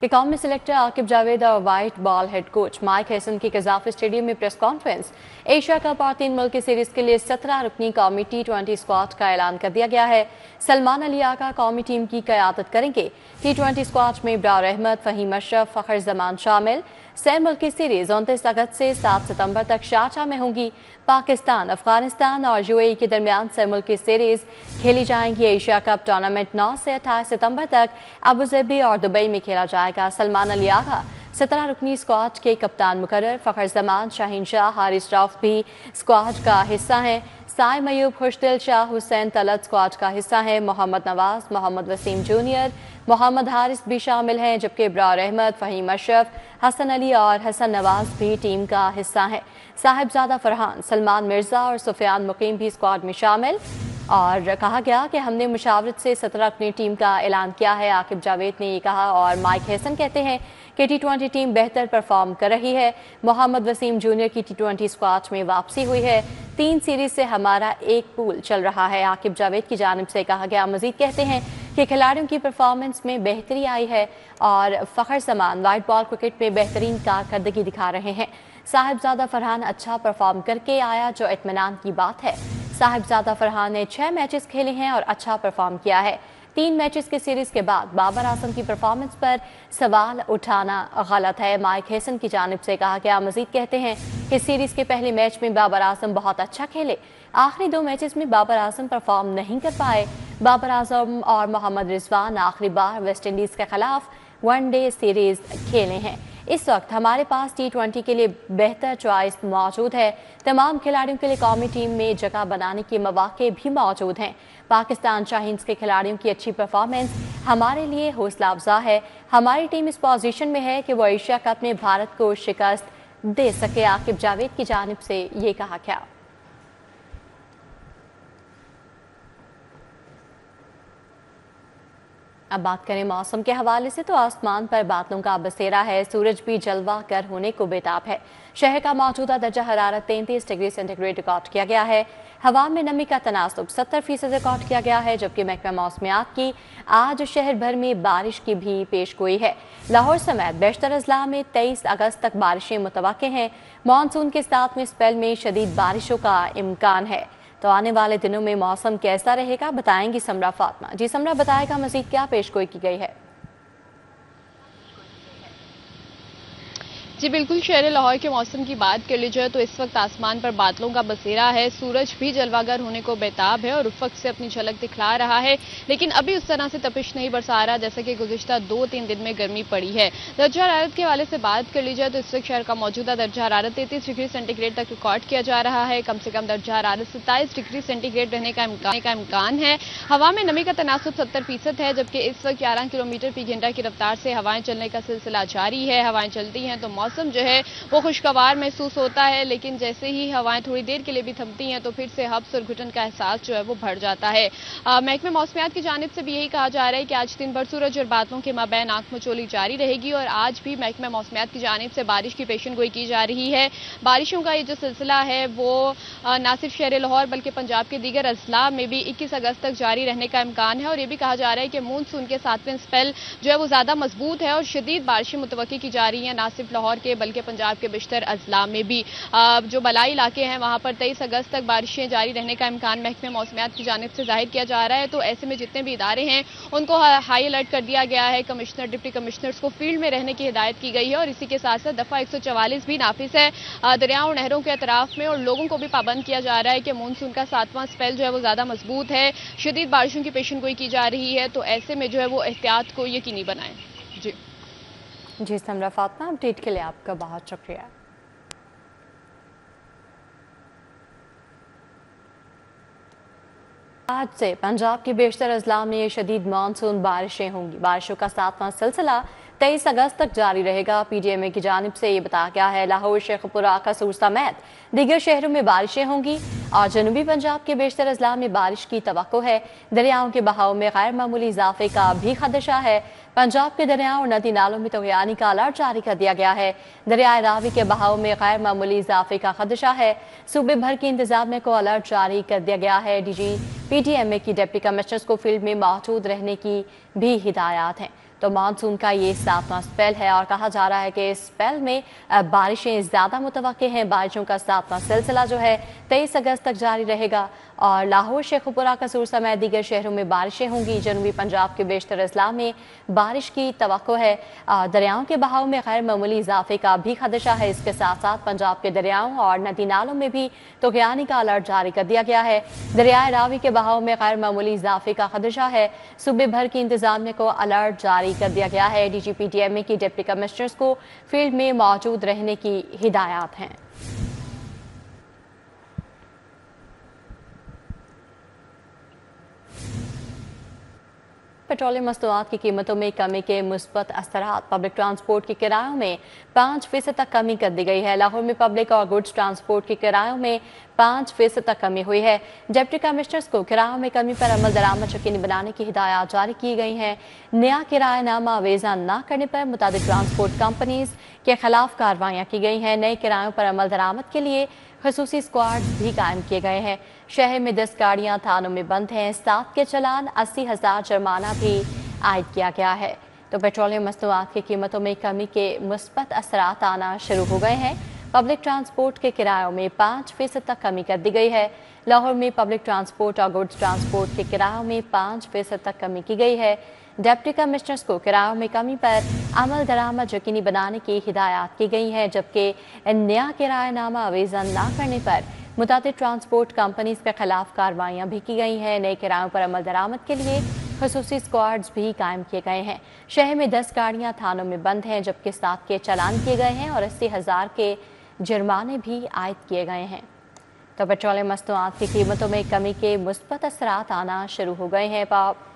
कि कौमी सिलेक्टर आकिब जावेद और white ball head coach mic Hesson की कजाफ स्टेडियम में प्रेस कॉन्फ्रेंस। एशिया कप और 3 मुल्क की सीरीज के लिए 17 रुकनी कौमी T20 स्क्वाड का ऐलान कर दिया गया है। सलमान अली आका कौमी टीम की क़यादत करेंगे। T20 स्क्वाड में इब्रार अहमद, फहीम अशरफ, फ़खर जमान शामिल। 6 मुल्क की सीरीज 29 अगस्त से 7 सितंबर तक शारजाह में होंगी। पाकिस्तान, अफगानिस्तान और UAE के दरमियान 6 मुल्क की सीरीज खेली जाएंगी। एशिया कप टूर्नामेंट 9 से 28 सितंबर तक अबूधाबी और दुबई में खेला जाएगा। सलमान अली आगा 17 रुकनी स्क्वाड के कप्तान मुकर्रर। फ़खर जमान, शाहीन शाह, हारिस रऊफ भी स्क्वाड का हिस्सा हैं। साय मयूब, खुशदिल, शाह हुसैन तलत स्क्वाड का हिस्सा हैं। मोहम्मद नवाज, मोहम्मद वसीम जूनियर, मोहम्मद हारिस भी शामिल हैं, जबकि इब्रार अहमद, फहीम अशरफ, हसन अली और हसन नवाज भी टीम का हिस्सा हैं। साहिबजादा फरहान, सलमान मिर्जा और सुफियान मुकीम भी स्क्वाड में शामिल। और कहा गया कि हमने मुशावरत से 17 अपनी टीम का ऐलान किया है। आकिब जावेद ने ये कहा और माइक हैसन कहते हैं कि T20 टीम बेहतर परफॉर्म कर रही है। मोहम्मद वसीम जूनियर की T20 स्क्वाड में वापसी हुई है। 3 सीरीज से हमारा एक पूल चल रहा है। आकिब जावेद की जानिब से कहा गया। मजीद कहते हैं कि खिलाड़ियों की परफॉर्मेंस में बेहतरी आई है और Fakhar Zaman white ball cricket में बेहतरीन कारकर्दगी दिखा रहे हैं। साहिबजादा फरहान अच्छा परफॉर्म करके आया, जो इत्मीनान की बात है। साहिबजादा फरहान ने 6 मैचेस खेले हैं और अच्छा परफॉर्म किया है। 3 मैचेस की सीरीज के बाद बाबर आजम की परफॉर्मेंस पर सवाल उठाना गलत है, माइक हैसन की जानिब से कहा गया। मजीद कहते हैं कि सीरीज के पहले मैच में बाबर आजम बहुत अच्छा खेले। आखिरी 2 मैचेस में बाबर आजम परफॉर्म नहीं कर पाए। बाबर आजम और मोहम्मद रिजवान आखिरी बार वेस्ट इंडीज के खिलाफ वनडे सीरीज खेले हैं। इस वक्त हमारे पास T20 के लिए बेहतर चॉइस मौजूद है। तमाम खिलाड़ियों के लिए कौमी टीम में जगह बनाने के मौके भी मौजूद हैं। पाकिस्तान शाहीन्स के खिलाड़ियों की अच्छी परफॉर्मेंस हमारे लिए हौसला अफजा है। हमारी टीम इस पोजीशन में है कि वो एशिया कप में भारत को शिकस्त दे सके। आकिब जावेद की जानिब से ये कहा गया। अब बात करें मौसम के हवाले से, तो आसमान पर बादलों का बसेरा है। सूरज भी जलवा कर होने को बेताब है। शहर का मौजूदा दर्जा हरारत 33 डिग्री सेंटीग्रेड रिकॉर्ड किया गया है। हवा में नमी का तनासुब 70% रिकॉर्ड किया गया है, जबकि महकमा मौसमियात की आज शहर भर में बारिश की भी पेशगोई है। लाहौर समेत बेशतर अजला में 23 अगस्त तक बारिशें मुतवक्के हैं। मानसून के साथ में स्पेल में शदीद बारिशों का इम्कान है। तो आने वाले दिनों में मौसम कैसा रहेगा, बताएंगी समरा फातिमा। जी समरा, बताएगा मजीद क्या पेशगोई की गई है? जी बिल्कुल, शहर लाहौर के मौसम की बात कर ली जाए तो इस वक्त आसमान पर बादलों का बसेरा है। सूरज भी जलवागर होने को बेताब है और उफ़क़ से अपनी झलक दिखला रहा है, लेकिन अभी उस तरह से तपिश नहीं बरसा रहा जैसे कि गुज़िश्ता 2-3 दिन में गर्मी पड़ी है। दर्जा हरारत के हवाले से बात कर ली जाए तो इस वक्त शहर का मौजूदा दर्जा हरारत 33 डिग्री सेंटीग्रेड तक रिकॉर्ड किया जा रहा है। कम से कम दर्जा हरारत 27 डिग्री सेंटीग्रेड रहने का इम्कान है। हवा में नमी का तनासुब 70% है, जबकि इस वक्त 11 किलोमीटर फी घंटा की रफ्तार से हवाएं चलने का सिलसिला जारी है। हवाएं चलती हैं तो मौसम जो है वो खुशगवार महसूस होता है, लेकिन जैसे ही हवाएं थोड़ी देर के लिए भी थमती हैं तो फिर से हब्स और घुटन का एहसास जो है वो बढ़ जाता है। महकमे मौसमियात की जानिब से भी यही कहा जा रहा है कि आज दिन भर सूरज और बादलों के माबैन आंख मचोली जारी रहेगी और आज भी महकमे मौसमियात की जानिब से बारिश की पेशनगोई की जा रही है। बारिशों का ये जो सिलसिला है वो न सिर्फ शहर लाहौर बल्कि पंजाब के दीगर अजला में भी 21 अगस्त तक जारी रहने का इम्कान है। और ये भी कहा जा रहा है कि मानसून के 7वें स्पेल जो है वो ज्यादा मजबूत है और शदीद बारिशें मुतवक्की की जा रही हैं, न सिर्फ लाहौर के बल्कि पंजाब के बेशतर अजला में भी। जो बलाई इलाके हैं वहां पर 23 अगस्त तक बारिशें जारी रहने का इम्कान महकमे मौसमियात की जानिब से जाहिर किया जा रहा है। तो ऐसे में जितने भी इदारे हैं उनको हाई अलर्ट कर दिया गया है। कमिश्नर, डिप्टी कमिश्नर्स को फील्ड में रहने की हिदायत की गई है और इसी के साथ साथ दफा 144 भी नाफिज है दरियाओं और नहरों के अतराफ में। और लोगों को भी पाबंद किया जा रहा है कि मानसून का 7वां स्पेल जो है वो ज्यादा मजबूत है, शदीद बारिशों की पेशनगोई की जा रही है, तो ऐसे में जो है वो एहतियात को यकीनी बनाएं। जी समरा फातिमा, अपडेट के लिए आपका बहुत शुक्रिया। आज से पंजाब के बेशतर अजला में शदीद मानसून बारिशें होंगी। बारिशों का 7वां सिलसिला 23 अगस्त तक जारी रहेगा। PTMA की जानिब से ये बताया गया है। लाहौर, शेखपुरा, कसूर समेत दीगर शहरों में बारिशें होंगी और जनूबी पंजाब के बेशतर अजला में बारिश की तवक्को है। दरियाओं के बहाव में गैर मामूली इजाफे का भी खदशा है। पंजाब के दरियाओं और नदी नालों में तगयानी का अलर्ट जारी कर दिया गया है। दरियाए रावी के बहाव में गैर मामूली इजाफे का खदशा है। सूबे भर की इंतजामिया को अलर्ट जारी कर दिया गया है। DG PTMA की डिप्टी कमिश्नर्स को फील्ड में मौजूद रहने की भी हिदायत हैं। तो मानसून का ये 7वां स्पेल है और कहा जा रहा है कि इस स्पेल में बारिशें ज़्यादा मुतवक्के हैं। बारिशों का 7वां सिलसिला जो है 23 अगस्त तक जारी रहेगा और लाहौर, शेखुपुरा, कसूर समेत दीगर शहरों में बारिशें होंगी। जनूबी पंजाब के बेशतर अजला में बारिश की तवक्को है। दरियाओं के बहाव में गैर मामूली इजाफे का भी खदशा है। इसके साथ साथ पंजाब के दरियाओं और नदी नालों में भी तुग़यानी का अलर्ट जारी कर दिया गया है। दरियाए रावी के बहाव में गैर मामूली इजाफे का खदशा है। सूबे भर की इंतजामिया को अलर्ट जारी कर दिया गया है। DGPTMA की डिप्टी कमिश्नर्स को फील्ड में मौजूद रहने की हिदायत हैं। पेट्रोलियम मस्तूआत की कीमतों में कमी के मुस्बत असरात। पब्लिक ट्रांसपोर्ट के किरायों में 5% तक कमी कर दी गई है। लाहौर में पब्लिक और गुड्स ट्रांसपोर्ट के किरायों में 5% तक कमी हुई है। डिप्टी कमिश्नर्स को किरायों में कमी पर अमल दरामद यकीनी बनाने की हिदायत जारी की गई हैं। नया किरायानामा अवेजा न करने पर मुताबिक ट्रांसपोर्ट कंपनीज के खिलाफ कार्रवाइयाँ की गई हैं। नए किरायों पर अमल दरामद के लिए खसूसी स्क्वाड भी कायम किए गए हैं। शहर में 10 गाड़ियां थानों में बंद हैं। 7 के चलान, 80,000 जुर्माना भी आयद किया गया है। तो पेट्रोलियम मस्तूआत की कीमतों में कमी के मुस्बत असरात आना शुरू हो गए हैं। पब्लिक ट्रांसपोर्ट के किरायों में 5% तक कमी कर दी गई है। लाहौर में पब्लिक ट्रांसपोर्ट और गुड्स ट्रांसपोर्ट के किरायों में 5% तक कमी की गई है। डिप्टी कमिश्नर्स को किरायों में कमी पर अमल दरामद यकीनी बनाने की हिदायत की गई है, जबकि नया किरायानामा अवेजा न करने पर मुताबिक ट्रांसपोर्ट कंपनीज के खिलाफ कार्रवाइयाँ भी की गई हैं। नए किरायों पर अमल दरामद के लिए खसूसी स्क्वाड्स भी कायम किए गए हैं। शहर में 10 गाड़ियाँ थानों में बंद हैं, जबकि 7 के चालान किए गए हैं और 80,000 के जुर्माने भी आयद किए गए हैं। तो पेट्रोलियम मस्तूआत की कीमतों में कमी के मुस्बत असरात आना शुरू हो गए हैं।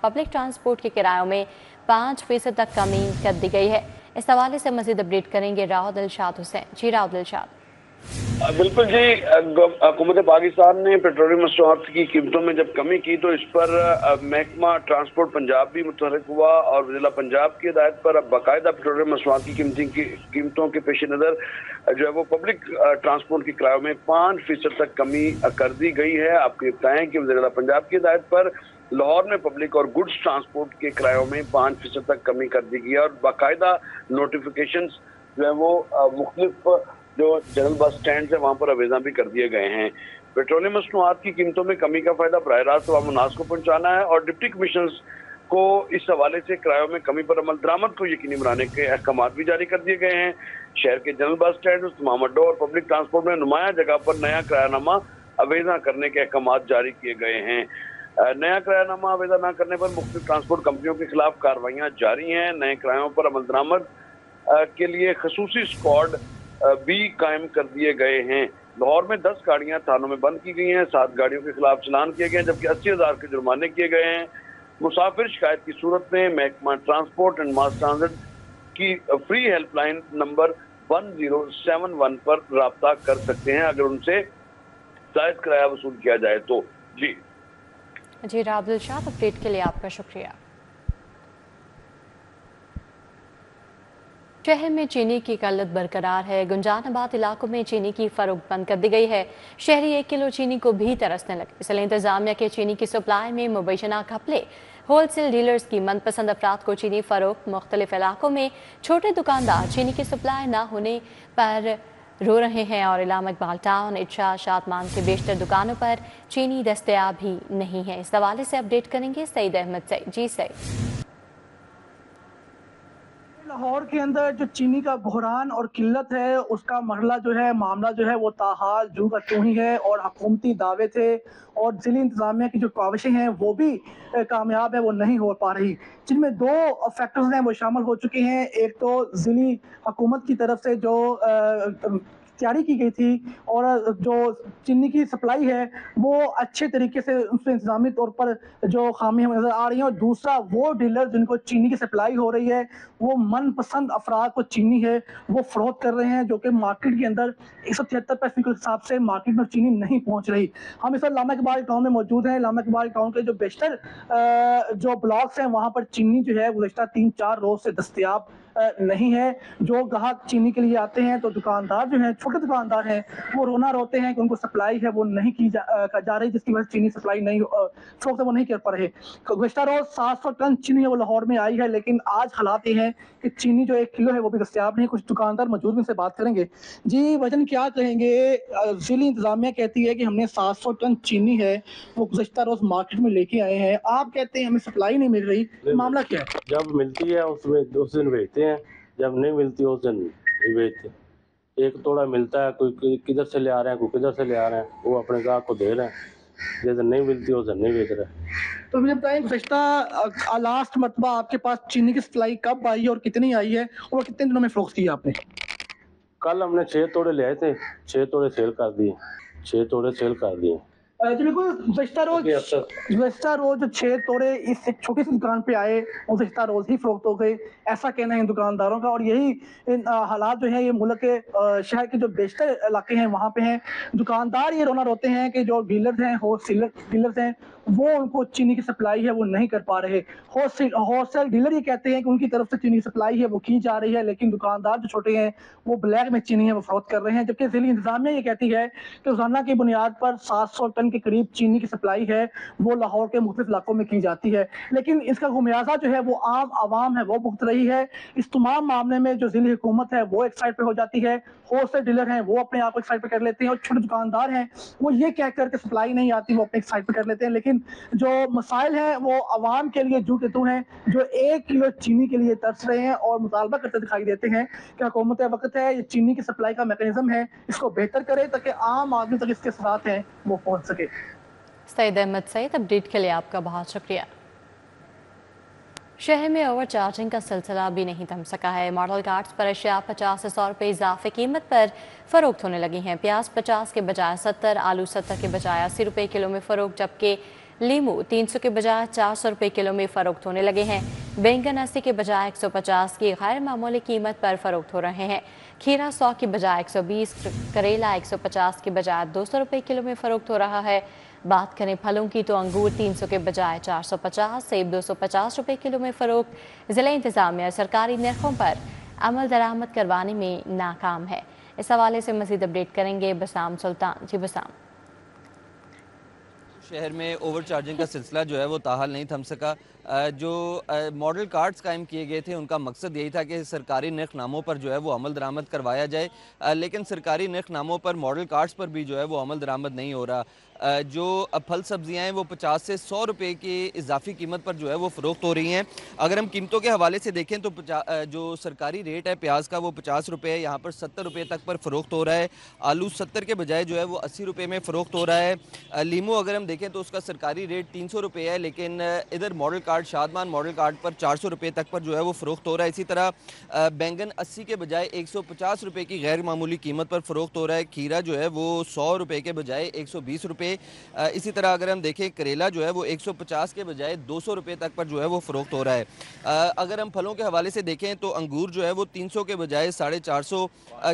पब्लिक ट्रांसपोर्ट के किरायों में 5% तक कमी कर दी गई है। इस हवाले से मजीद अपडेट करेंगे राव दिलशाद हुसैन। जी राव दिलशाद। बिल्कुल जी, हुकूमत पाकिस्तान ने पेट्रोलियम मसनूआत की कीमतों में जब कमी की तो इस पर महकमा ट्रांसपोर्ट पंजाब भी मुतहर्रिक हुआ और जिला पंजाब की हिदायत पर अब बाकायदा पेट्रोलियम मसनूआत की कीमतों के पेश नज़र जो है वो पब्लिक ट्रांसपोर्ट के किरायों में 5% तक कमी कर दी गई है। आपको बताएं कि जिला पंजाब की हिदायत पर लाहौर में पब्लिक और गुड्स ट्रांसपोर्ट के किरायों में 5% तक कमी कर दी गई है और बाकायदा नोटिफिकेशन जो है वो मुख्तलिफ जो जनरल बस स्टैंड है वहाँ पर अवेजा भी कर दिए गए हैं। पेट्रोलियम मसनूआत की कीमतों में कमी का फायदा बराह रास्त अवाम उन्नास को पहुँचाना है और डिप्टी कमिश्नर्स को इस हवाले से किरायों में कमी पर अमल दरामद को यकीनी बनाने के अहकाम भी जारी कर दिए गए हैं। शहर के जनरल बस स्टैंड, तमाम अड्डों और पब्लिक ट्रांसपोर्ट में नुमाया जगह पर नया किरायानामा अवेजा करने के अहकाम जारी किए गए हैं। नया किरायानामा अवेजा न करने पर मुख्तलिफ ट्रांसपोर्ट कंपनियों के खिलाफ कार्रवाइयाँ जारी हैं। नए किरायों पर अमल दरामद के लिए खसूसी स्क्वाड भी कायम कर दिए गए हैं। लाहौर में 10 गाड़ियां थानों में बंद की गई हैं, 7 गाड़ियों के खिलाफ चालान किए गए हैं, जबकि 80,000 के जुर्माने किए गए हैं। मुसाफिर शिकायत की सूरत में महकमा ट्रांसपोर्ट एंड मास ट्रांजिट की फ्री हेल्पलाइन नंबर 1071 पर राब्ता कर सकते हैं अगर उनसे जायज किराया वसूल किया जाए तो। जी राव दिलशाद, अपडेट के लिए आपका शुक्रिया। शहर में चीनी की किल्लत बरकरार है। गुंजानाबाद इलाकों में चीनी की फरोख्त बंद कर दी गई है। शहरी 1 किलो चीनी को भी तरसने लगे। इसलिए इंतजामिया के चीनी की सप्लाई में मुबैना घपले। होलसेल डीलर्स की मनपसंद अफराद को चीनी फरोख्त। मुख्तलिफ इलाकों में छोटे दुकानदार चीनी की सप्लाई न होने पर रो रहे हैं और इलामा इकबाल टाउन, इर्शाद, शादमान के बेशतर दुकानों पर चीनी दस्तयाब ही नहीं है। इस हवाले से अपडेट करेंगे सईद अहमद से। जी सईद। लाहौर के अंदर जो चीनी का बहरान और किल्लत है उसका मरला जो है मामला जो है वो ताहाल जू का त्यों ही है और हुकूमती दावे थे और जिली इंतजामिया की जो काविशें हैं वो भी कामयाब है, वो नहीं हो पा रही। जिनमें 2 फैक्टर्स हैं वो शामिल हो चुके हैं। एक तो जिली हुकूमत की तरफ से जो तैयारी की गई थी और जो चीनी की सप्लाई है वो अच्छे तरीके से उसमें इंतजामी तौर पर जो खामियां नजर आ रही हैं और दूसरा वो डीलर जिनको चीनी की सप्लाई हो रही है वो मनपसंद अफराद को चीनी है वो फरोख्त कर रहे हैं, जो कि मार्केट के अंदर 173 पैसे के हिसाब से मार्केट में चीनी नहीं पहुंच रही। हम इस वक्त लामा इकबाल टाउन में मौजूद हैं। लामा इकबाल टाउन के जो बेशतर जो ब्लॉक्स हैं वहाँ पर चीनी जो है गुज़श्ता 3-4 रोज से दस्तयाब नहीं है। जो ग्राहक चीनी के लिए आते हैं तो दुकानदार जो हैं, छोटे दुकानदार हैं, वो रोना रोते हैं कि उनको सप्लाई है वो नहीं की जा रही, जिसकी वजह से चीनी सप्लाई नहीं फरोख्त वो नहीं कर पा रहे। गुज़श्ता रोज 700 टन चीनी है वो लाहौर में आई है, लेकिन आज हालात ये हैं कि चीनी जो 1 किलो है वो भी दस्तयाब नहीं। कुछ दुकानदार मौजूद हैं, उनसे बात करेंगे। जी वजन क्या कहेंगे? ज़िली इंतजामिया कहती है कि हमने 700 टन चीनी है वो गुज़श्ता रोज मार्केट में लेके आए हैं, आप कहते हैं हमें सप्लाई नहीं मिल रही, मामला क्या है? जब मिलती है उसमें उस दिन बेचते हैं, जब नहीं मिलती उस दिन नहीं बेचते। एक तोड़ा मिलता है, कोई किधर से ले आ रहे हैं, कोई किधर से ले आ रहे हैं, वो अपने ग्राहक को दे रहे हैं, जिस दिन नहीं मिलती उस दिन नहीं बेच रहे। तो मुझे बताएं, गुज़श्ता लास्ट मरतबा आपके पास चीनी की सप्लाई कब आई है और कितनी आई है और कितने दिनों में फरोख्त की आपने? कल हमने 6 तोड़े ले आए थे, 6 तोड़े सेल कर दिए, 6 तोड़े सेल कर दिए। तो बिल्कुल गुज़श्ता रोज 6 तोड़े इस एक छोटी सी दुकान पे आए, गुज़श्ता रोज ही फरोख्त हो गए, ऐसा कहना है इन दुकानदारों का। और यही हालात जो है ये मुल्क के शहर के जो बेशतर इलाके हैं वहाँ पे हैं। दुकानदार ये रोना रोते हैं कि जो डीलर्स हैं, होलसेलर डीलर्स हैं, वो उनको चीनी की सप्लाई है वो नहीं कर पा रहे। होलसेल डीलर ये कहते हैं कि उनकी तरफ से चीनी की सप्लाई है वो की जा रही है, लेकिन दुकानदार जो छोटे हैं वो ब्लैक में चीनी है वो फरोख्त कर रहे हैं। जबकि ज़िली इंतजामिया ये कहती है कि रोजाना की बुनियाद पर 700 टन के करीब चीनी की सप्लाई है वो लाहौर के मुख्तलिफ इलाकों में की जाती है, लेकिन इसका खुमियाजा जो है वो आम आवाम है वो भुगत रही है। इस तमाम मामले में जो ज़िली हुकूमत है वो एक साइड पे हो जाती है, होलसेल डीलर हैं वो अपने आप एक साइड पे कर लेते हैं, और छोटे दुकानदार हैं वो ये कह कर के सप्लाई नहीं आती वो अपने एक साइड पे कर लेते हैं। लेकिन जो मसाइल हैं वो आवाम के लिए जू के तू हैं, जो 1 किलो चीनी के लिए तरस रहे हैं और मुतालबा करते दिखाई देते हैं कि हुकूमत वक्त है ये चीनी की सप्लाई का मैकेनिज्म है इसको बेहतर करे ताकि आम आदमी तक इसके असरात हैं वो पहुंच सके। सईद अहमद सईद, अपडेट के लिए आपका बहुत शुक्रिया। शहर में ओवर चार्जिंग का सिलसिला भी नहीं थम सका है। मॉडल कार्ड्स पर अशिया 50 से 100 रुपये इजाफे कीमत पर फरोख्त होने लगी हैं। प्याज 50 के बजाय 70, आलू 70 के बजाय 80 रुपये किलो में फरोख्त, जबकि लीमू 300 के बजाय 400 रुपये किलो में फरोख्त होने लगे हैं। बैंगन 80 के बजाय 150 की गैर मामूली कीमत पर फरोख्त हो रहे हैं। खीरा 100 की बजाय 120, करेला 150 के बजाय 200 रुपये किलो में फरोख्त हो रहा है। बात करें फलों की तो अंगूर 300 के बजाय 450, सेब 250 रुपये किलो में फरोख्त। ज़िला इंतजामिया सरकारी नरखों पर अमल दरामद करवाने में नाकाम है। इस हवाले से मज़ीद अपडेट करेंगे बसाम सुल्तान। जी बसाम। शहर में ओवर चार्जिंग का सिलसिला जो है वो ताहाल नहीं थम सका। जो मॉडल कार्ड्स कायम किए गए थे उनका मकसद यही था कि सरकारी नरखनामों पर जो है वो अमल दरामद करवाया जाए, लेकिन सरकारी नरखनामों पर मॉडल कार्ड्स पर भी जो है वो अमल दरामद नहीं हो रहा। जो फल सब्जियां हैं वो 50 से 100 रुपये की इजाफी कीमत पर जो है वो फ़रोख्त हो रही हैं। अगर हम कीमतों के हवाले से देखें तो जो सरकारी रेट है प्याज का वो 50 रुपये है, यहाँ पर 70 रुपये तक पर फ़रोख्त हो रहा है। आलू 70 के बजाय जो है वो 80 रुपये में फ़रोख्त हो रहा है। लीमू अगर हम देखें तो उसका सरकारी रेट 300 रुपये है, लेकिन इधर model card Shadman model card पर 400 रुपये तक पर जो है वो फ़रोख्त हो रहा है। इसी तरह बैंगन 80 के बजाय 150 रुपये की गैर मामूली कीमत पर फ़रोख्त हो रहा है। खीरा जो है वो 100 रुपये के बजाय 120 रुपये। इसी तरह अगर हम देखें करेला जो है वो 150 के बजाय 200 रुपये तक पर जो है वो फ़रोख्त हो रहा है। अगर हम फलों के हवाले से देखें तो अंगूर जो है वो 300 के बजाय 450,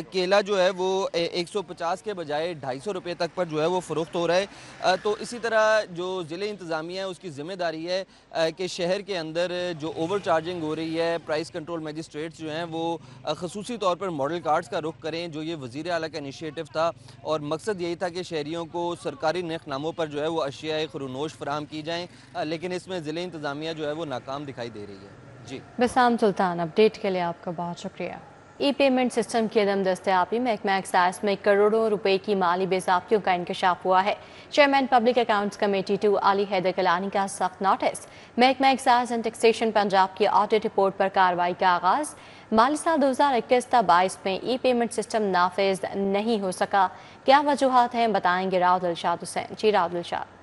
केला जो है वो 150 के बजाय 250 रुपये तक पर जो है वो फ़रोख्त हो रहा है। तो इसी तरह जो ज़िले इंतज़ामिया है उसकी ज़िम्मेदारी है कि शहर के अंदर जो ओवर चार्जिंग हो रही है, प्राइस कंट्रोल मजिस्ट्रेट्स जो हैं वो ख़ुसूसी तौर पर मॉडल कार्ड्स का रुख करें, जो ये वज़ीर आला का इनिशिएटिव था और मकसद यही था कि शहरियों को सरकारी नरखनामों पर जो है वो अशिया खुरूनोश फराहम की जाएँ, लेकिन इसमें ज़िले इंतज़ामिया जो है वो नाकाम दिखाई दे रही है। जी बसाम सुल्तान, अपडेट के लिए आपका बहुत शुक्रिया। ई पेमेंट सिस्टम की अदम दस्तयाबी महकमा एक्साइज में करोड़ों रुपए की माली बेज़ाब्तियों का इंकशाफ हुआ है। Chairman public accounts committee 2 Ali Haider Kalani का सख्त नोटिस। महकमा एक्साइज एंड टैक्सेशन पंजाब की ऑडिट रिपोर्ट पर कार्रवाई का आगाज। माली साल 2021-22 में ई पेमेंट सिस्टम नाफिज नहीं हो सका, क्या वजूहात हैं बताएंगे राव दिलशाद हुसैन। जी राव दिलशाद।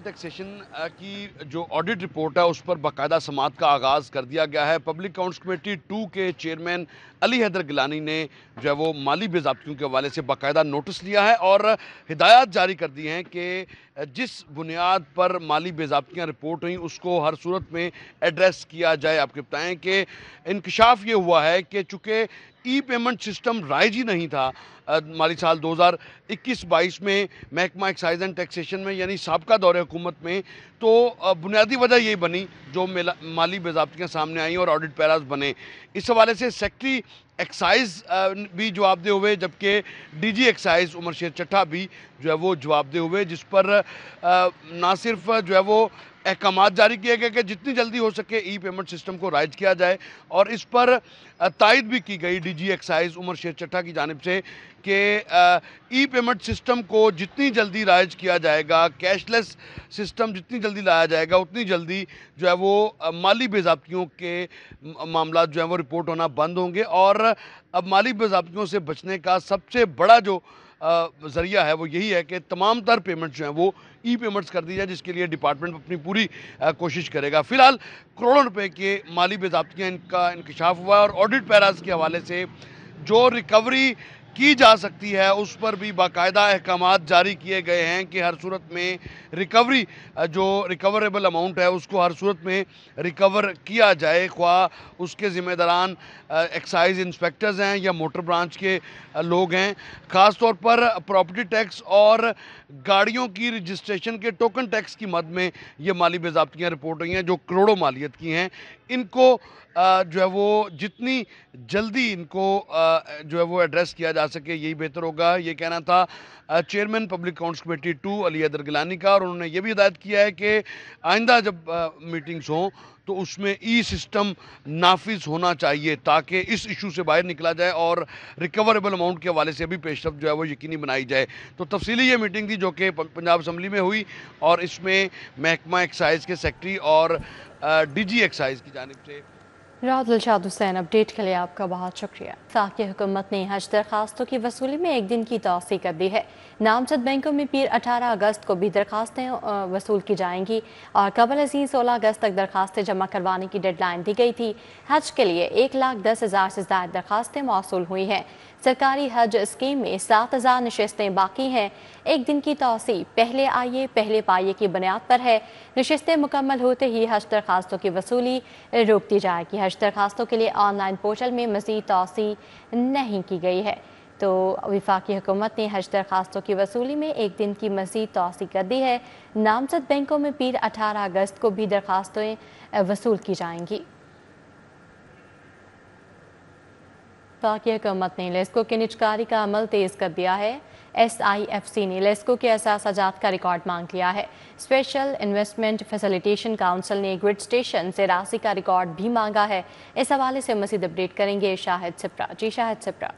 टैक्सेशन की जो ऑडिट रिपोर्ट है उस पर बाकायदा समाअत का आगाज़ कर दिया गया है। पब्लिक अकाउंट्स कमेटी 2 के चेयरमैन अली हैदर गिलानी ने जो है वो माली बेज़ाब्तियों के हवाले से बाकायदा नोटिस लिया है और हिदायत जारी कर दी हैं कि जिस बुनियाद पर माली बेज़ाब्तियाँ रिपोर्ट हुई उसको हर सूरत में एड्रेस किया जाए। आपके बताएं कि इंकशाफ ये हुआ है कि चूँकि ई पेमेंट सिस्टम राइज ही नहीं था माली साल 2021-22 में महकमा एक्साइज एंड टैक्सेशन में, यानी साबका दौरे हुकूमत में, तो बुनियादी वजह यही बनी जो माली बेज़ाब्तियाँ सामने आई और ऑडिट पैराज बने। इस हवाले से सेक्रेटरी एक्साइज भी जवाबदेह हुए, जबकि डीजी एक्साइज उमर शेर चट्टा भी जो है वो जवाबदेह हुए, जिस पर ना सिर्फ जो है वो अहकामात जारी किए गए कि जितनी जल्दी हो सके ई पेमेंट सिस्टम को राइज किया जाए, और इस पर तायद भी की गई डीजी एक्साइज उमर शेर चट्टा की जानिब से कि ई पेमेंट सिस्टम को जितनी जल्दी राइज किया जाएगा, कैशलेस सिस्टम जितनी जल्दी लाया जाएगा, उतनी जल्दी जो है वो माली बेज़ाब्तियों के मामला जो है वो रिपोर्ट होना बंद होंगे। और अब माली बेज़ाब्तियों से बचने का सबसे बड़ा जो ज़रिया है वो यही है कि तमाम तर पेमेंट जो हैं वो ई पेमेंट्स कर दी जाए, जिसके लिए डिपार्टमेंट अपनी पूरी कोशिश करेगा। फ़िलहाल करोड़ों रुपए के माली बेज़ाब्तियाँ इनका इंकशाफ हुआ है और ऑडिट पैराज के हवाले से जो रिकवरी की जा सकती है उस पर भी बाकायदा अहकामात जारी किए गए हैं कि हर सूरत में रिकवरी जो रिकवरेबल अमाउंट है उसको हर सूरत में रिकवर किया जाए, ख्वाह उसके ज़िम्मेदारान एक्साइज इंस्पेक्टर्स हैं या मोटर ब्रांच के लोग हैं। ख़ास तौर पर प्रॉपर्टी टैक्स और गाड़ियों की रजिस्ट्रेशन के टोकन टैक्स की मद में ये माली बेज़ाब्तियाँ रिपोर्ट हुई हैं जो करोड़ों मालियत की हैं। इनको जो है वो जितनी जल्दी इनको जो है वो एड्रेस किया जा सके यही बेहतर होगा। ये कहना था chairman public accounts committee 2 Ali Haider Gilani का, और उन्होंने ये भी हिदायत किया है कि आइंदा जब मीटिंग्स हों तो उसमें ई सिस्टम नाफिज होना चाहिए ताकि इस इशू से बाहर निकला जाए और रिकवरेबल अमाउंट के हवाले से भी पेशरफ जो है वो यकीनी बनाई जाए। तो तफसीली ये मीटिंग थी जो कि पंजाब असम्बली में हुई और इसमें महकमा एक्साइज के सेक्रेटरी और डीजी एक्साइज की जानिब से। दिलशाद हुसैन, अपडेट के लिए आपका बहुत शुक्रिया। वफाकी हुकूमत ने हज दरखास्तों की वसूली में एक दिन की तौसीह कर दी है। नामजद बैंकों में पीर 18 अगस्त को भी दरखास्तें वसूल की जाएंगी और कबल अजीज 16 अगस्त तक दरखास्तें जमा करवाने की डेडलाइन दी गई थी। हज के लिए 1,10,000 से ज़्यादा दरखास्तें मौसूल हुई हैं। सरकारी हज स्कीम में 7,000 नशिस्तें बाकी हैं। एक दिन की तौसीह पहले आइए पहले पाइए की बुनियाद पर है। नशिस्तें मुकम्मल होते ही हज दरखास्तों की वसूली रोक दी जाएगी। हज दरखास्तों के लिए ऑनलाइन पोर्टल में मज़ीद तौसीह नहीं की गई है। तो वफाकी हुकूमत ने हज दरखास्तों की वसूली में एक दिन की मज़ीद तौसीह कर दी है। नामजद बैंकों में पीर 18 अगस्त को भी दरखास्तें वसूल की जाएंगी। वफाकी हुकूमत ने लेस्को की निजकारी का अमल तेज़ कर दिया है। SIFC ने लेस्को के असासाजात का रिकॉर्ड मांग लिया है। स्पेशल इन्वेस्टमेंट फैसिलिटेशन काउंसिल ने ग्रिड स्टेशन से राशि का रिकॉर्ड भी मांगा है। इस हवाले से मज़ीद अपडेट करेंगे शाहिद सिप्रा। जी शाहिद सिप्रा।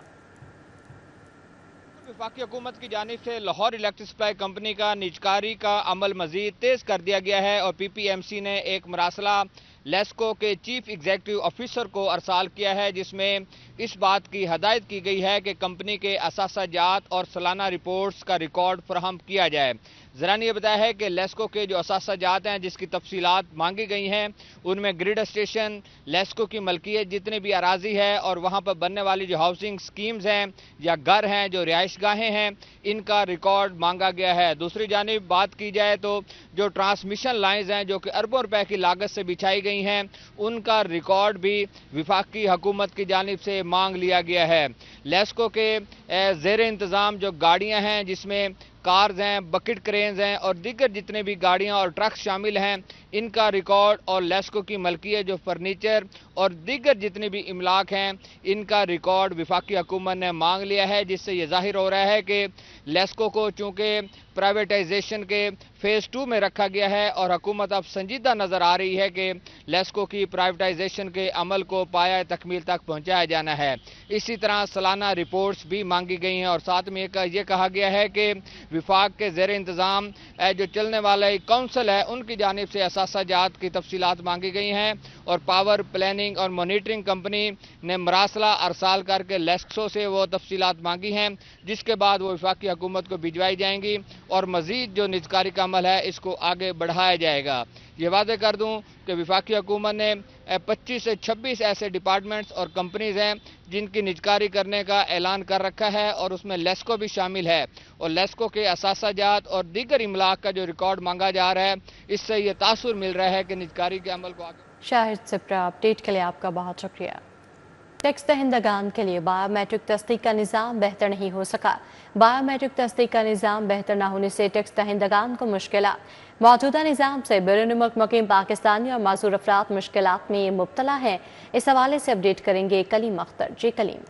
वफाकी हुकूमत की जानिब से लाहौर इलेक्ट्रिक सप्लाई कंपनी का निजकारी का अमल मजीद तेज़ कर दिया गया है और PPMC ने एक मरासला लेस्को के चीफ एग्जीक्यूटिव ऑफिसर को अरसाल किया है, जिसमें इस बात की हदायत की गई है कि कंपनी के असासाजात और सालाना रिपोर्ट्स का रिकॉर्ड फराहम किया जाए। ज़रा ने यह बताया है कि लेस्को के जो असासाजात हैं जिसकी तफसीलात मांगी गई हैं उनमें ग्रिड स्टेशन, लेस्को की मलकियत जितने भी अराजी है और वहाँ पर बनने वाली जो हाउसिंग स्कीम्स हैं या घर हैं, जो रिहाइश गाहें हैं, इनका रिकॉर्ड मांगा गया है। दूसरी जानिब बात की जाए तो जो ट्रांसमिशन लाइन्स हैं जो कि अरबों रुपए की लागत से बिछाई गई हैं उनका रिकॉर्ड भी वफाकी हुकूमत की जानिब से मांग लिया गया है। लेस्को के ज़ेर इंतज़ाम जो गाड़ियाँ हैं जिसमें कार्स हैं, बकेट क्रेन्स हैं और दीगर जितने भी गाड़ियां और ट्रक शामिल हैं इनका रिकॉर्ड और लेस्को की मलकियत जो फर्नीचर और दीगर जितने भी इमलाक हैं इनका रिकॉर्ड वफाकी हुकूमत ने मांग लिया है, जिससे ये जाहिर हो रहा है कि लेस्को को चूँकि प्राइवेटाइजेशन के फेज़ 2 में रखा गया है और हुकूमत अब संजीदा नज़र आ रही है कि लेस्को की प्राइवेटाइजेशन के अमल को पाया तकमील तक पहुँचाया जाना है। इसी तरह सालाना रिपोर्ट्स भी मांगी गई हैं और साथ में ये कहा गया है कि विफाक के ज़ेर इंतज़ाम जो चलने वाला काउंसिल है उनकी जानिब से असासाजात की तफसीलात मांगी गई हैं और पावर प्लानिंग और मॉनिटरिंग कंपनी ने मरासला अरसाल करके लेस्को से वो तफसीलात मांगी हैं, जिसके बाद वो वफाकी हुकूमत को भिजवाई जाएंगी और मज़ीद जो निजकारी का अमल है इसको आगे बढ़ाया जाएगा। ये वादे कर दूं कि वफाकी हुकूमत ने 25 से 26 ऐसे डिपार्टमेंट्स और कंपनीज हैं जिनकी निजकारी करने का ऐलान कर रखा है और उसमें लेस्को भी शामिल है। और लेस्को के असासाजात और दीगर इमलाक का जो रिकॉर्ड मांगा जा रहा है, इससे ये तासुर मिल रहा है कि निजकारी के अमल को आगे। शाहिद सिप्रा, अपडेट के लिए आपका बहुत शुक्रिया। टैक्स दहिंदगान के लिए बायोमेट्रिक तस्दीक का निज़ाम बेहतर नहीं हो सका। बायोमेट्रिक तस्दीक का निज़ाम बेहतर न होने से टैक्स दहिंदगान को मुश्किलात। मौजूदा निज़ाम से बैरून मुल्क मुकीम पाकिस्तानी और माजूर अफराद मुश्किलात में मुब्तला हैं। इस हवाले से अपडेट करेंगे कलीम अख्तर। जी कलीम।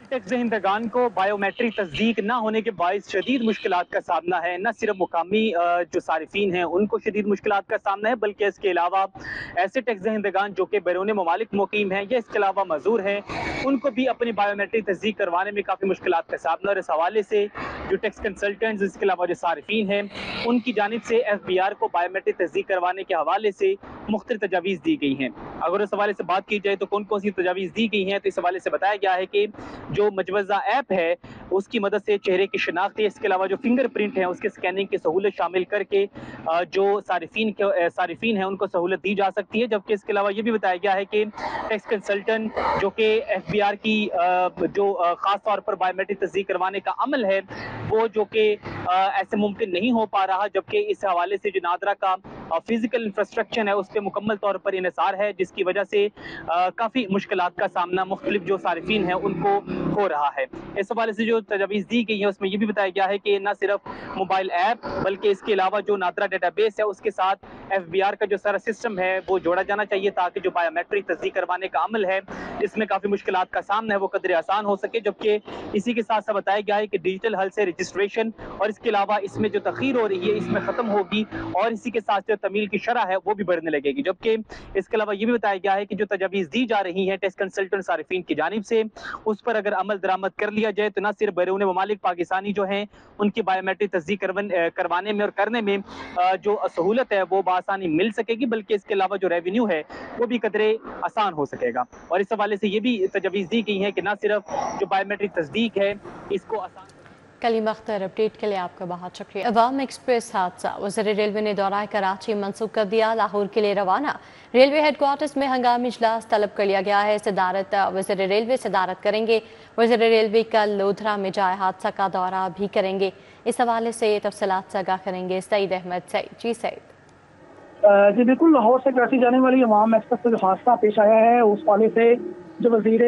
टैक्स दहिंदगान को बायोमेट्रिक तस्दीक न होने के बायस शदीद मुश्किलात का सामना है। न सिर्फ मुकामी जो सारिफीन हैं उनको शदीद मुश्किलात का सामना है, बल्कि इसके अलावा ऐसे टैक्स दहिंदगान जो कि बैरून ममालिक मुकीम हैं या इसके अलावा मजूर हैं, उनको भी अपनी बायोमेट्रिक तस्दीक करवाने में काफ़ी मुश्किलात का सामना। और इस हवाले से जो टैक्स कंसल्टेंट्स, इसके अलावा जो सारिफीन हैं, उनकी जानिब से FBR को बायोमेट्रिक तस्दीक करवाने के हवाले से मुख्तलिफ तजावीज़ दी गई हैं। अगर इस हवाले से बात की जाए तो कौन कौन सी तजावीज़ दी गई हैं, तो इस हवाले से बताया गया है कि जो मजवज़ा ऐप है उसकी मदद से चेहरे की शिनाख्त है, इसके अलावा जो फिंगरप्रिंट है उसके स्कैनिंग की सहूलत शामिल करके जो सारिफीन है उनको सहूलत दी जा सकती है। जबकि इसके अलावा ये भी बताया गया है कि टैक्स कंसल्टेंट जो कि FBR की जो ख़ास तौर पर बायोमेट्रिक तस्दीक करवाने का अमल है वो जो कि ऐसे मुमकिन नहीं हो पा रहा, जबकि इस हवाले से जो नादरा का फिजिकल इंफ्रास्ट्रक्चर है उस पर मुकम्मल तौर पर इन्हिसार है, जिसकी वजह से काफ़ी मुश्किलात का सामना मुख्तलिफ जो सारिफीन है उनको हो रहा है। इस हवाले से जो तजावीज़ दी गई है उसमें यह भी बताया गया है कि न सिर्फ मोबाइल ऐप बल्कि इसके अलावा जो नादरा डेटाबेस है उसके साथ FBR का जो सारा सिस्टम है वो जोड़ा जाना चाहिए, ताकि जो बायोमेट्रिक तस्दीक करवाने का अमल है इसमें काफ़ी मुश्किलात का सामना है वो कदर आसान हो सके। जबकि इसी के साथ साथ बताया गया है कि डिजिटल हल से रजिस्ट्रेशन और इसके अलावा इसमें जो तखीर हो रही है इसमें ख़त्म होगी और इसी के साथ जो तमील की शरह है वो भी बढ़ने लगेगी। जबकि इसके अलावा ये भी बताया गया है कि जो तजावीज़ दी जा रही हैं टैक्स कंसल्टेंट सारिफीन की जानिब से, उस पर अगर अमल दरामद कर लिया जाए तो न सिर्फ बैरून ममालिक पाकिस्तानी जो हैं उनकी बायोमेट्रिक तस्दीक करवाने में और करने में जो सहूलत है वो आसानी मिल सकेगी, बल्कि इसके अलावा जो रेवेन्यू है वो भी कदरे आसान हो सकेगा। और इस हवाले से ये भी तजावीज़ दी गई है कि न सिर्फ जो बायोमेट्रिक तस्दीक है इसको आसान। कलीम अख्तर, अपडेट के लिए आपका बहुत शुक्रिया। अवाम एक्सप्रेस हादसा, वज़ीर रेलवे ने दौरा कराची मंसूब कर दिया, लाहौर के लिए रवाना। रेलवे हेडक्वार्टर्स में हंगामी इजलास तलब कर लिया गया है। सदारत वज़ीर रेलवे सदारत करेंगे। वज़ीर रेलवे कल लोधरा में जाए हादसा का दौरा भी करेंगे। इस हवाले से तफसीलात से आगाह करेंगे सईद अहमद सईद। जी सईद। जी बिल्कुल, लाहौर से कराची जाने वाली अवाम एक्सप्रेस से जो हादसा पेश आया है उस वाले से जो वज़ीर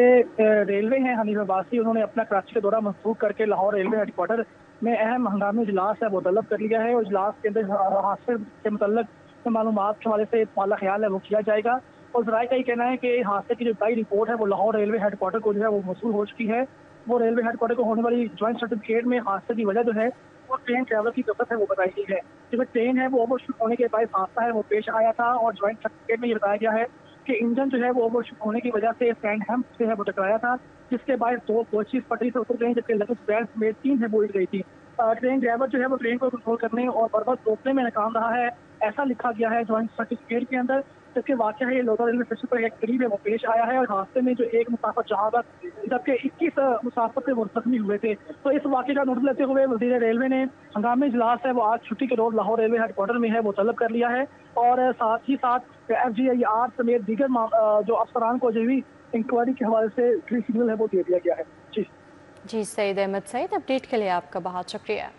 रेलवे हैं हनीफ अब्बासी, उन्होंने अपना कराची का दौरा मंसूख करके लाहौर रेलवे हेडक्वार्टर में अहम हंगामी इजलास है वो तलब कर लिया है। और इजलास के अंदर हादसे से मुतल्लिक़ मालूमात के हवाले से माला ख्याल है वो किया जाएगा। और ज़राए का ये कहना है कि हादसे की जो बड़ी रिपोर्ट है वो लाहौर रेलवे हेडक्वार्टर को जो है वो मौसूल हो चुकी है। वो रेलवे हेडक्वार्टर को होने वाली ज्वाइंट सर्टिफिकेट में हादसे की वजह जो है वो ट्रेन ड्राइवर की गलत है वो बताई गई है। जो ट्रेन है वो ओवरशूट होने के बाद हादसा है वो पेश आया था और ज्वाइंट सर्टिफिकेट में ये बताया गया है कि इंजन जो है वो ओवरशूट होने की वजह से स्टैंड हैम्प से है वो टकराया था, जिसके बाद 2 कोचेस पटरी से उतर गई, जबकि लगभग बैंड में 3 है वो उड़ गई थी। ट्रेन ड्राइवर जो है वो ट्रेन को कंट्रोल करने और बर्बाद रोकने में नाकाम रहा है, ऐसा लिखा गया है ज्वाइंट सर्टिफिकेट के अंदर। जबकि वाकया है ये लोधरा रेलवे स्टेशन पर एक करीब है वो पेश आया है और हादसे में जो एक मुसाफिर जहां जबकि 21 मुसाफिर थे वो जख्मी हुए थे। तो इस वाकये का नोटिस लेते हुए वज़ीर रेलवे ने हंगामी इजलास है वो आज छुट्टी के रोज लाहौर रेलवे हेडक्वार्टर में है वो तलब कर लिया है। और साथ ही साथ FGIR समेत दीगर जो अफसरान को जो भी इंक्वायरी के हवाले से शेड्यूल है वो दे दिया गया है। जी सईद अहमद सईद, अपडेट के लिए आपका बहुत शुक्रिया।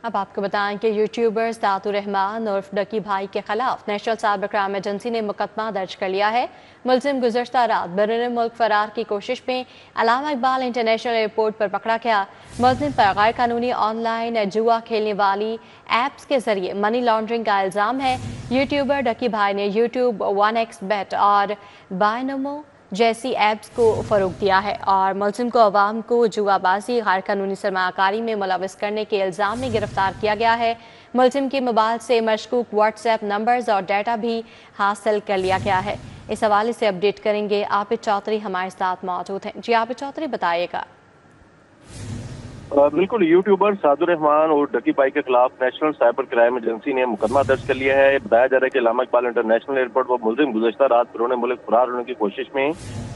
अब आपको बताएं कि यूट्यूबर्स दातुर रहमान उर्फ डकी भाई के खिलाफ नेशनल साइबर क्राइम एजेंसी ने मुकदमा दर्ज कर लिया है। मुलजिम गुज़श्ता रात बैरून मुल्क फरार की कोशिश में अल्लामा इकबाल इंटरनेशनल एयरपोर्ट पर पकड़ा गया। मुलजिम पर गैर कानूनी ऑनलाइन जुआ खेलने वाली ऐप्स के जरिए मनी लॉन्ड्रिंग का इल्ज़ाम है। यूट्यूबर डकी भाई ने यूट्यूब 1xBet और बायनोमो जैसी ऐप्स को फ़रोग दिया है और मुलजिम को अवाम को जुआबाजी गैर कानूनी सरमाकारी में मुलविस करने के इल्ज़ाम में गिरफ्तार किया गया है। मुलजिम के मोबाइल से मशकूक व्हाट्सएप नंबर्स और डाटा भी हासिल कर लिया गया है। इस हवाले से अपडेट करेंगे आबिद चौधरी, हमारे साथ मौजूद हैं। जी आबिद चौधरी, बताइएगा। बिल्कुल, यूट्यूबर सादुर रहमान और डकी भाई के खिलाफ नेशनल साइबर क्राइम एजेंसी ने मुकदमा दर्ज कर लिया है। बताया जा रहा है कि अल्लामा इकबाल इंटरनेशनल एयरपोर्ट पर मुलजिम गुज़श्ता रात बैरून मुल्क फरार होने की कोशिश में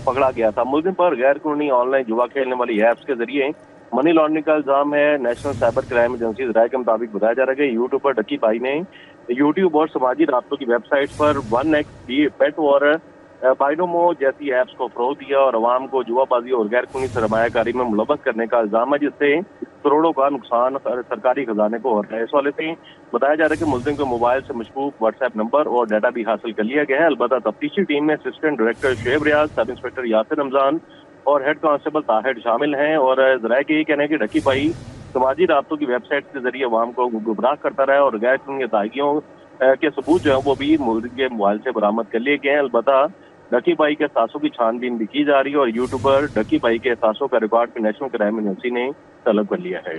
पकड़ा गया था। मुलजिम पर गैर कानूनी ऑनलाइन जुआ खेलने वाली ऐप्स के जरिए मनी लॉन्ड्रिंग का इल्जाम है। नेशनल साइबर क्राइम एजेंसी ज़राए के मुताबिक बताया जा रहा है कि यूट्यूबर डकी भाई ने यूट्यूब और समाजी राब्तों की वेबसाइट पर 1x पेट और बाइनोमो जैसी ऐप्स को फरोग दिया और अवाम को जुआबाजी और गैर कानूनी सरमायाकारी में मुलव्वस करने का इल्जाम है, जिससे करोड़ों का नुकसान सरकारी खजाने को हो रहा है। इस वाले से बताया जा रहा है कि मुलजिम के मोबाइल से मशकूक व्हाट्सएप नंबर और डाटा भी हासिल कर लिया गया है। अलबत्ता तफ्तीशी टीम में असिस्टेंट डायरेक्टर शुएब रियाज, सब इंस्पेक्टर यासिर रमजान और हेड कांस्टेबल ताहिर शामिल हैं। और जराये के ये कहना है कि ढकी पाई समाजी राब्तों की वेबसाइट के जरिए अवाम को गुमराह करता रहा और गैर कानूनी अदायगियों के सबूत जो है वो भी मुलजिम के मोबाइल से बरामद कर लिए गए हैं। अलबत्ता ढकी पाई के असासों की छानबीन भी की जा रही है और यूट्यूबर ढकी पाई के असासों का रिकॉर्ड भी नेशनल क्राइम एजेंसी ने तलब कर लिया है।